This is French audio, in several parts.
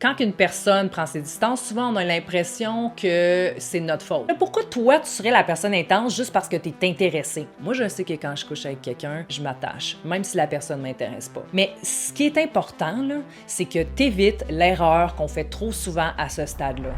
Quand une personne prend ses distances, souvent on a l'impression que c'est notre faute. Mais pourquoi toi, tu serais la personne intense juste parce que tu es intéressé? Moi, je sais que quand je couche avec quelqu'un, je m'attache, même si la personne ne m'intéresse pas. Mais ce qui est important, là, c'est que tu évites l'erreur qu'on fait trop souvent à ce stade-là.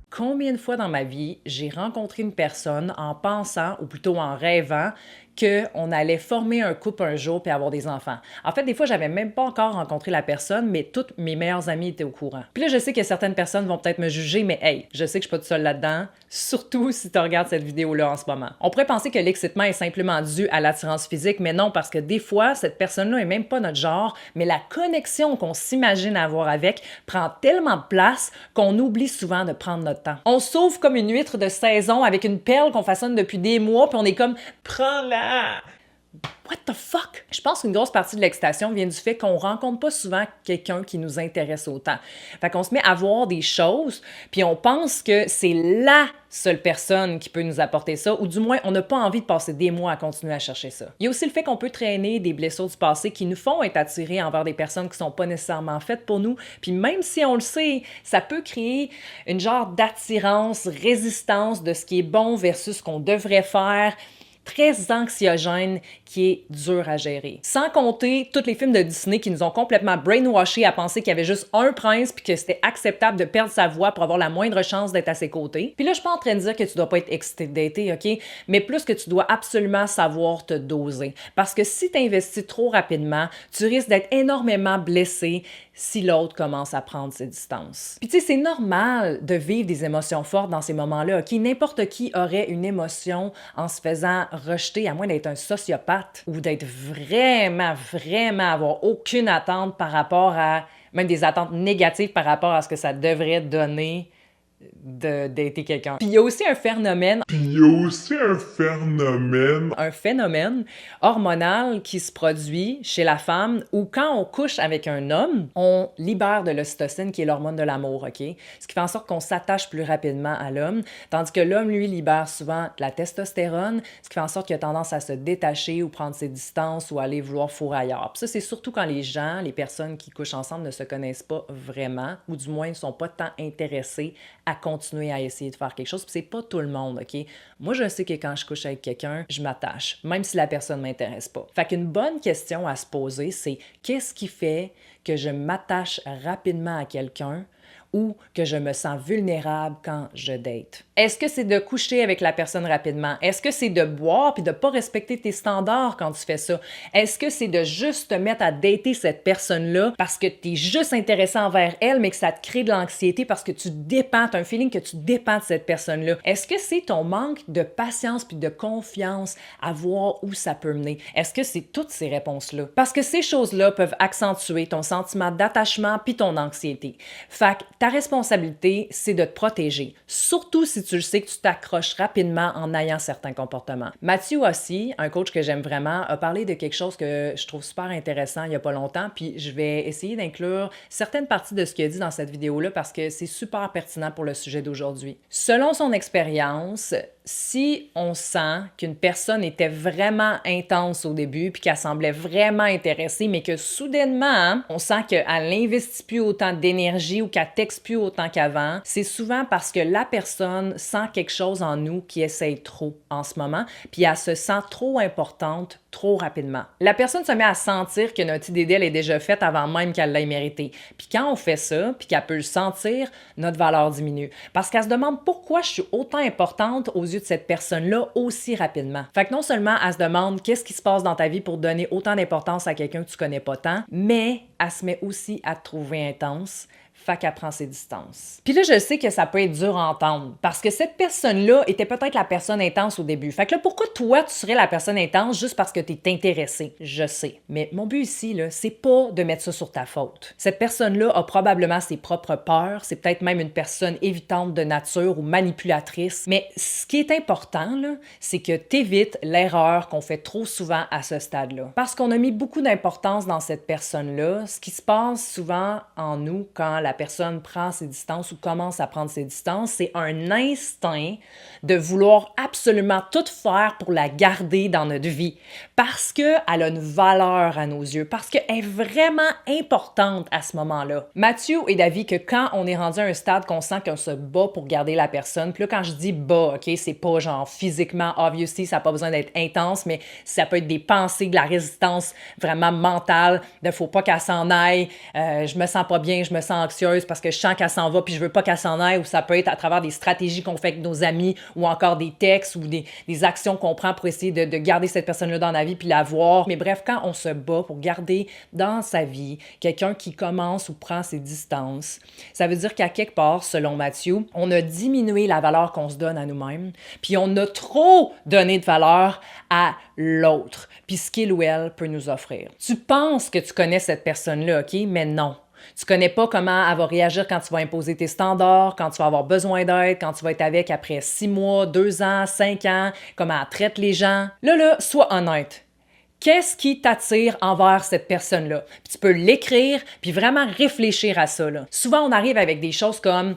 Combien de fois dans ma vie, j'ai rencontré une personne en pensant, ou plutôt en rêvant, qu'on allait former un couple un jour puis avoir des enfants. En fait, des fois, j'avais même pas encore rencontré la personne, mais toutes mes meilleures amies étaient au courant. Puis là, je sais que certaines personnes vont peut-être me juger, mais hey, je sais que je suis pas toute seule là-dedans, surtout si tu regardes cette vidéo-là en ce moment. On pourrait penser que l'excitement est simplement dû à l'attirance physique, mais non, parce que des fois, cette personne-là est même pas notre genre, mais la connexion qu'on s'imagine avoir avec prend tellement de place qu'on oublie souvent de prendre notre temps. On s'ouvre comme une huître de saison avec une perle qu'on façonne depuis des mois, puis on est comme « prends-la ». What the fuck? Je pense qu'une grosse partie de l'excitation vient du fait qu'on rencontre pas souvent quelqu'un qui nous intéresse autant. Fait qu'on se met à voir des choses, puis on pense que c'est la seule personne qui peut nous apporter ça, ou du moins, on n'a pas envie de passer des mois à continuer à chercher ça. Il y a aussi le fait qu'on peut traîner des blessures du passé qui nous font être attirés envers des personnes qui sont pas nécessairement faites pour nous, puis même si on le sait, ça peut créer une genre d'attirance, résistance de ce qui est bon versus ce qu'on devrait faire, très anxiogène qui est dur à gérer. Sans compter tous les films de Disney qui nous ont complètement brainwashés à penser qu'il y avait juste un prince puis que c'était acceptable de perdre sa voix pour avoir la moindre chance d'être à ses côtés. Puis là, je suis pas en train de dire que tu dois pas être excité de dater, OK? Mais plus que tu dois absolument savoir te doser. Parce que si tu investis trop rapidement, tu risques d'être énormément blessé si l'autre commence à prendre ses distances. Puis tu sais, c'est normal de vivre des émotions fortes dans ces moments-là, OK? N'importe qui aurait une émotion en se faisant rejeter, à moins d'être un sociopathe ou d'être vraiment avoir aucune attente par rapport à, même des attentes négatives par rapport à ce que ça devrait donner de dater quelqu'un. Puis il y a aussi un phénomène hormonal qui se produit chez la femme où quand on couche avec un homme, on libère de l'ocytocine qui est l'hormone de l'amour, OK? Ce qui fait en sorte qu'on s'attache plus rapidement à l'homme, tandis que l'homme, lui, libère souvent de la testostérone, ce qui fait en sorte qu'il a tendance à se détacher ou prendre ses distances ou aller vouloir fourrer ailleurs. Puis ça, c'est surtout quand les personnes qui couchent ensemble ne se connaissent pas vraiment ou du moins ne sont pas tant intéressés à continuer à essayer de faire quelque chose. Puis c'est pas tout le monde, OK? Moi, je sais que quand je couche avec quelqu'un, je m'attache, même si la personne m'intéresse pas. Fait qu'une bonne question à se poser, c'est qu'est-ce qui fait que je m'attache rapidement à quelqu'un ou que je me sens vulnérable quand je date? Est-ce que c'est de coucher avec la personne rapidement? Est-ce que c'est de boire puis de pas respecter tes standards quand tu fais ça? Est-ce que c'est de juste te mettre à dater cette personne-là parce que tu es juste intéressé envers elle mais que ça te crée de l'anxiété parce que tu dépends, tu as un feeling que tu dépends de cette personne-là? Est-ce que c'est ton manque de patience puis de confiance à voir où ça peut mener? Est-ce que c'est toutes ces réponses-là? Parce que ces choses-là peuvent accentuer ton sentiment d'attachement puis ton anxiété. Fait que ta responsabilité, c'est de te protéger, surtout si tu le sais que tu t'accroches rapidement en ayant certains comportements. Mathieu aussi, un coach que j'aime vraiment, a parlé de quelque chose que je trouve super intéressant il y a pas longtemps, puis je vais essayer d'inclure certaines parties de ce qu'il a dit dans cette vidéo-là parce que c'est super pertinent pour le sujet d'aujourd'hui. Selon son expérience, si on sent qu'une personne était vraiment intense au début puis qu'elle semblait vraiment intéressée, mais que soudainement, on sent qu'elle n'investit plus autant d'énergie ou qu'elle texte plus autant qu'avant, c'est souvent parce que la personne sent quelque chose en nous qui essaye trop en ce moment, puis elle se sent trop importante trop rapidement. La personne se met à sentir que notre idée d'elle est déjà faite avant même qu'elle l'ait méritée. Puis quand on fait ça, puis qu'elle peut le sentir, notre valeur diminue. Parce qu'elle se demande pourquoi je suis autant importante aux yeux de cette personne-là aussi rapidement. Fait que non seulement elle se demande qu'est-ce qui se passe dans ta vie pour donner autant d'importance à quelqu'un que tu connais pas tant, mais elle se met aussi à te trouver intense. Fait qu'elle prend ses distances. Puis là, je sais que ça peut être dur à entendre parce que cette personne-là était peut-être la personne intense au début. Fait que là, pourquoi toi, tu serais la personne intense juste parce que t'es intéressé? Je sais. Mais mon but ici, là, c'est pas de mettre ça sur ta faute. Cette personne-là a probablement ses propres peurs. C'est peut-être même une personne évitante de nature ou manipulatrice. Mais ce qui est important, là, c'est que t'évites l'erreur qu'on fait trop souvent à ce stade-là. Parce qu'on a mis beaucoup d'importance dans cette personne-là ce qui se passe souvent en nous quand la personne prend ses distances ou commence à prendre ses distances, c'est un instinct de vouloir absolument tout faire pour la garder dans notre vie parce qu'elle a une valeur à nos yeux, parce qu'elle est vraiment importante à ce moment-là. Mathieu est d'avis que quand on est rendu à un stade qu'on sent qu'on se bat pour garder la personne, puis là, quand je dis bat, OK, c'est pas genre physiquement, obviously, ça n'a pas besoin d'être intense, mais ça peut être des pensées, de la résistance vraiment mentale, de faut pas qu'elle s'en aille, je me sens pas bien, je me sens anxieuse parce que je sens qu'elle s'en va puis je veux pas qu'elle s'en aille, ou ça peut être à travers des stratégies qu'on fait avec nos amis ou encore des textes ou des actions qu'on prend pour essayer de garder cette personne-là dans la vie puis la voir. Mais bref, quand on se bat pour garder dans sa vie quelqu'un qui commence ou prend ses distances, ça veut dire qu'à quelque part, selon Mathieu, on a diminué la valeur qu'on se donne à nous-mêmes, puis on a trop donné de valeur à l'autre, puis ce qu'il ou elle peut nous offrir. Tu penses que tu connais cette personne-là, OK? Mais non. Tu connais pas comment elle va réagir quand tu vas imposer tes standards, quand tu vas avoir besoin d'aide, quand tu vas être avec après 6 mois, 2 ans, 5 ans, comment elle traite les gens. Là, sois honnête. Qu'est-ce qui t'attire envers cette personne-là? Puis tu peux l'écrire, puis vraiment réfléchir à ça, là. Souvent, on arrive avec des choses comme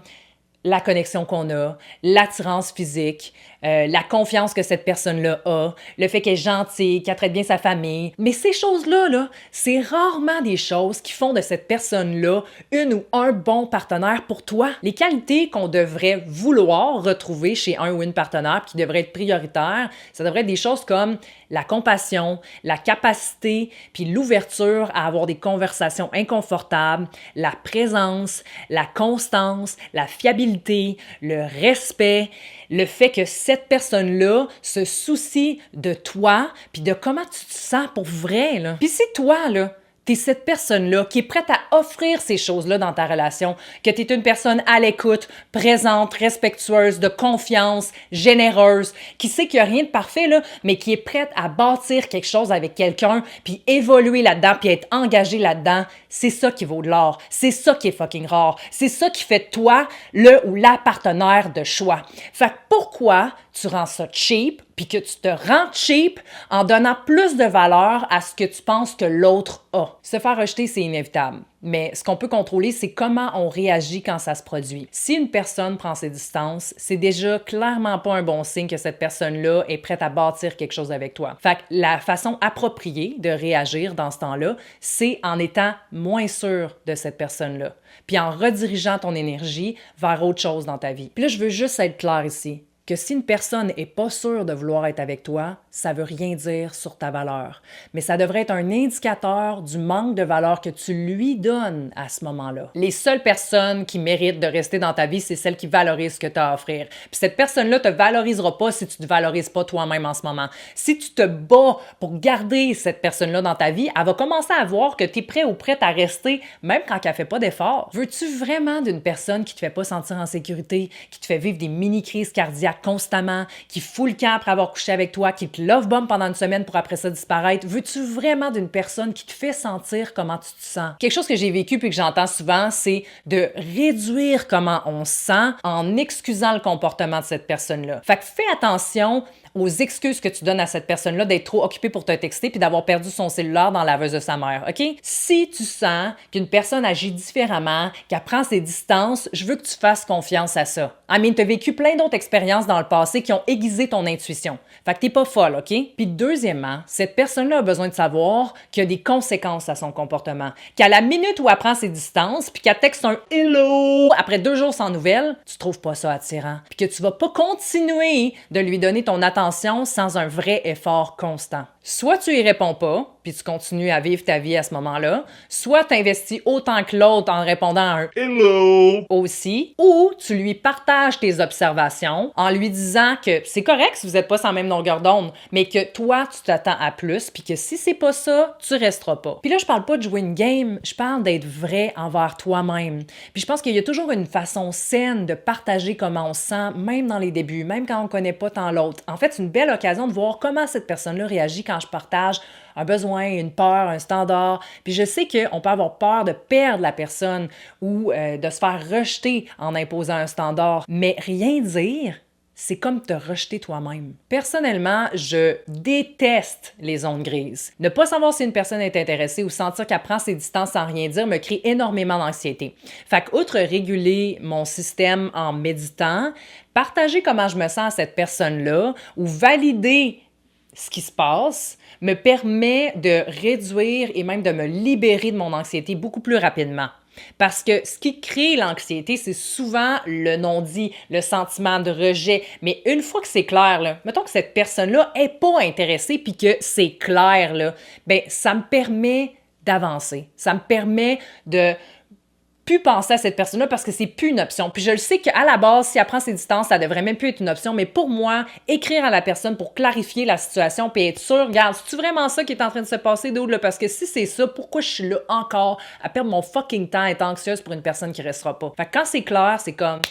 la connexion qu'on a, l'attirance physique, la confiance que cette personne-là a, le fait qu'elle est gentille, qu'elle traite bien sa famille. Mais ces choses-là, là, c'est rarement des choses qui font de cette personne-là une ou un bon partenaire pour toi. Les qualités qu'on devrait vouloir retrouver chez un ou une partenaire, qui devraient être prioritaires, ça devrait être des choses comme la compassion, la capacité, puis l'ouverture à avoir des conversations inconfortables, la présence, la constance, la fiabilité, le respect, le fait que cette personne-là se soucie de toi puis de comment tu te sens pour vrai, là. Puis si toi, là, t'es cette personne-là qui est prête à offrir ces choses-là dans ta relation, que t'es une personne à l'écoute, présente, respectueuse, de confiance, généreuse, qui sait qu'il n'y a rien de parfait, là, mais qui est prête à bâtir quelque chose avec quelqu'un, puis évoluer là-dedans, puis être engagée là-dedans, c'est ça qui vaut de l'or. C'est ça qui est fucking rare. C'est ça qui fait de toi le ou la partenaire de choix. Fait que pourquoi tu rends ça cheap, puis que tu te rends cheap en donnant plus de valeur à ce que tu penses que l'autre a. Se faire rejeter, c'est inévitable. Mais ce qu'on peut contrôler, c'est comment on réagit quand ça se produit. Si une personne prend ses distances, c'est déjà clairement pas un bon signe que cette personne-là est prête à bâtir quelque chose avec toi. Fait que la façon appropriée de réagir dans ce temps-là, c'est en étant moins sûr de cette personne-là, puis en redirigeant ton énergie vers autre chose dans ta vie. Puis là, je veux juste être clair ici, que si une personne n'est pas sûre de vouloir être avec toi, ça veut rien dire sur ta valeur. Mais ça devrait être un indicateur du manque de valeur que tu lui donnes à ce moment-là. Les seules personnes qui méritent de rester dans ta vie, c'est celles qui valorisent ce que tu as à offrir. Puis cette personne-là te valorisera pas si tu te valorises pas toi-même en ce moment. Si tu te bats pour garder cette personne-là dans ta vie, elle va commencer à voir que tu es prêt ou prête à rester, même quand elle fait pas d'effort. Veux-tu vraiment d'une personne qui te fait pas sentir en sécurité, qui te fait vivre des mini-crises cardiaques constamment, qui fout le camp après avoir couché avec toi, qui te love bomb pendant une semaine pour après ça disparaître? Veux-tu vraiment d'une personne qui te fait sentir comment tu te sens? Quelque chose que j'ai vécu puis que j'entends souvent, c'est de réduire comment on se sent en excusant le comportement de cette personne-là. Fait que fais attention aux excuses que tu donnes à cette personne-là d'être trop occupée pour te texter puis d'avoir perdu son cellulaire dans la laveuse de sa mère, OK? Si tu sens qu'une personne agit différemment, qu'elle prend ses distances, je veux que tu fasses confiance à ça. I mean, t'as vécu plein d'autres expériences dans le passé qui ont aiguisé ton intuition. Fait que t'es pas folle, OK? Puis deuxièmement, cette personne-là a besoin de savoir qu'il y a des conséquences à son comportement. Qu'à la minute où elle prend ses distances puis qu'elle texte un « hello » après 2 jours sans nouvelles, tu trouves pas ça attirant. Puis que tu vas pas continuer de lui donner ton attention sans un vrai effort constant. Soit tu y réponds pas, puis tu continues à vivre ta vie à ce moment-là, soit tu investis autant que l'autre en répondant à un « hello » aussi, ou tu lui partages tes observations en lui disant que c'est correct si vous n'êtes pas sur la même longueur d'onde, mais que toi, tu t'attends à plus, puis que si c'est pas ça, tu resteras pas. Puis là, je parle pas de jouer une game, je parle d'être vrai envers toi-même. Puis je pense qu'il y a toujours une façon saine de partager comment on se sent, même dans les débuts, même quand on connaît pas tant l'autre. En fait, c'est une belle occasion de voir comment cette personne-là réagit quand je partage un besoin, une peur, un standard. Puis je sais qu'on peut avoir peur de perdre la personne ou de se faire rejeter en imposant un standard, mais rien dire, c'est comme te rejeter toi-même. Personnellement, je déteste les zones grises. Ne pas savoir si une personne est intéressée ou sentir qu'elle prend ses distances sans rien dire me crée énormément d'anxiété. Fait qu'outre réguler mon système en méditant, partager comment je me sens à cette personne-là ou valider ce qui se passe me permet de réduire et même de me libérer de mon anxiété beaucoup plus rapidement. Parce que ce qui crée l'anxiété, c'est souvent le non-dit, le sentiment de rejet. Mais une fois que c'est clair, là, mettons que cette personne-là n'est pas intéressée puis que c'est clair, là, ben, ça me permet d'avancer. Ça me permet de plus penser à cette personne-là parce que c'est plus une option. Puis je le sais qu'à la base, si elle prend ses distances, ça devrait même plus être une option. Mais pour moi, écrire à la personne pour clarifier la situation puis être sûr, regarde, c'est-tu vraiment ça qui est en train de se passer, d'autre là? Parce que si c'est ça, pourquoi je suis là encore à perdre mon fucking temps à être anxieuse pour une personne qui restera pas? Fait que quand c'est clair, c'est comme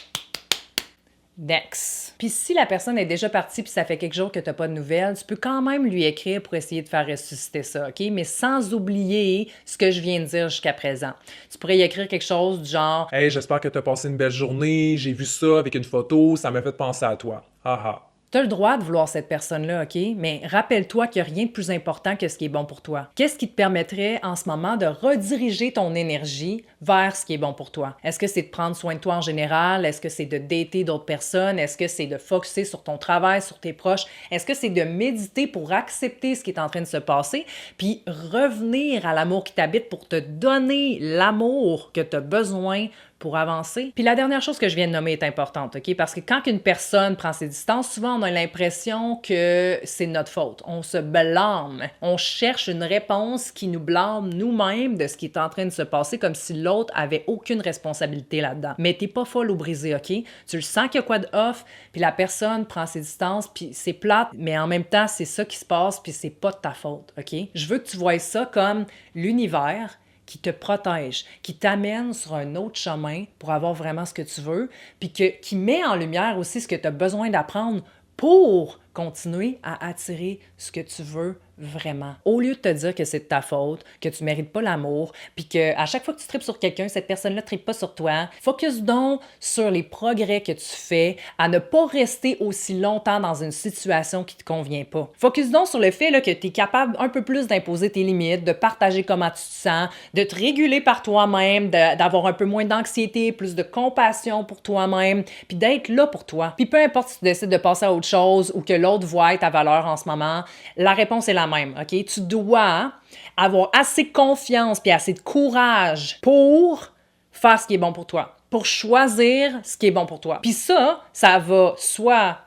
next. Puis si la personne est déjà partie puis ça fait quelques jours que tu n'as pas de nouvelles, tu peux quand même lui écrire pour essayer de faire ressusciter ça, OK? Mais sans oublier ce que je viens de dire jusqu'à présent. Tu pourrais y écrire quelque chose du genre « Hey, j'espère que tu as passé une belle journée, j'ai vu ça avec une photo, ça m'a fait penser à toi. Haha. » Tu as le droit de vouloir cette personne-là, OK? Mais rappelle-toi qu'il n'y a rien de plus important que ce qui est bon pour toi. Qu'est-ce qui te permettrait en ce moment de rediriger ton énergie vers ce qui est bon pour toi? Est-ce que c'est de prendre soin de toi en général? Est-ce que c'est de dater d'autres personnes? Est-ce que c'est de focusser sur ton travail, sur tes proches? Est-ce que c'est de méditer pour accepter ce qui est en train de se passer? Puis revenir à l'amour qui t'habite pour te donner l'amour que tu as besoin pour avancer. Puis la dernière chose que je viens de nommer est importante, OK? Parce que quand une personne prend ses distances, souvent on a l'impression que c'est notre faute. On se blâme. On cherche une réponse qui nous blâme nous-mêmes de ce qui est en train de se passer comme si l'autre avait aucune responsabilité là-dedans. Mais t'es pas folle ou brisée, OK? Tu le sens qu'il y a quoi de off, puis la personne prend ses distances, puis c'est plate, mais en même temps, c'est ça qui se passe, puis c'est pas de ta faute, OK? Je veux que tu voies ça comme l'univers qui te protège, qui t'amène sur un autre chemin pour avoir vraiment ce que tu veux, puis qui met en lumière aussi ce que tu as besoin d'apprendre pour continuer à attirer ce que tu veux vraiment. Au lieu de te dire que c'est de ta faute, que tu mérites pas l'amour, puis qu'à chaque fois que tu tripes sur quelqu'un, cette personne-là ne tripe pas sur toi, focus donc sur les progrès que tu fais, à ne pas rester aussi longtemps dans une situation qui te convient pas. Focus donc sur le fait là, que tu es capable un peu plus d'imposer tes limites, de partager comment tu te sens, de te réguler par toi-même, d'avoir un peu moins d'anxiété, plus de compassion pour toi-même, puis d'être là pour toi. Puis peu importe si tu décides de passer à autre chose ou que l'autre voit ta valeur en ce moment, la réponse est la même, OK? Tu dois avoir assez de confiance puis assez de courage pour faire ce qui est bon pour toi, pour choisir ce qui est bon pour toi. Puis ça va soit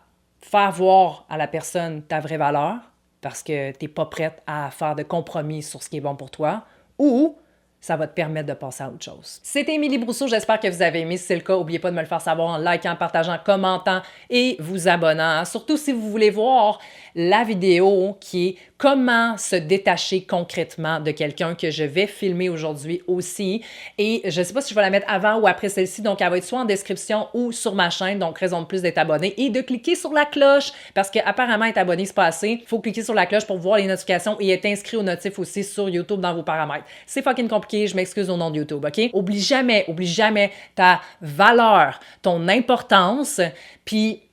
faire voir à la personne ta vraie valeur parce que t'es pas prête à faire de compromis sur ce qui est bon pour toi, ou ça va te permettre de passer à autre chose. C'était Émilie Brousseau, j'espère que vous avez aimé. Si c'est le cas, n'oubliez pas de me le faire savoir en likant, partageant, commentant et vous abonnant. Surtout si vous voulez voir la vidéo qui est comment se détacher concrètement de quelqu'un que je vais filmer aujourd'hui aussi. Et je ne sais pas si je vais la mettre avant ou après celle-ci, donc elle va être soit en description ou sur ma chaîne, donc raison de plus d'être abonné et de cliquer sur la cloche parce qu'apparemment être abonné, c'est pas assez. Il faut cliquer sur la cloche pour voir les notifications et être inscrit aux notifs aussi sur YouTube dans vos paramètres. C'est fucking compliqué, je m'excuse au nom de YouTube, OK? Oublie jamais ta valeur, ton importance, puis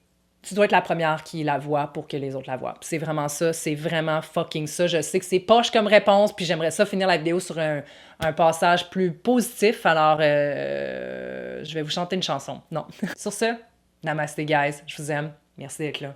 tu dois être la première qui la voit pour que les autres la voient. C'est vraiment ça, c'est vraiment fucking ça. Je sais que c'est poche comme réponse, puis j'aimerais ça finir la vidéo sur un passage plus positif, alors je vais vous chanter une chanson. Non. Sur ce, namaste guys, je vous aime, merci d'être là.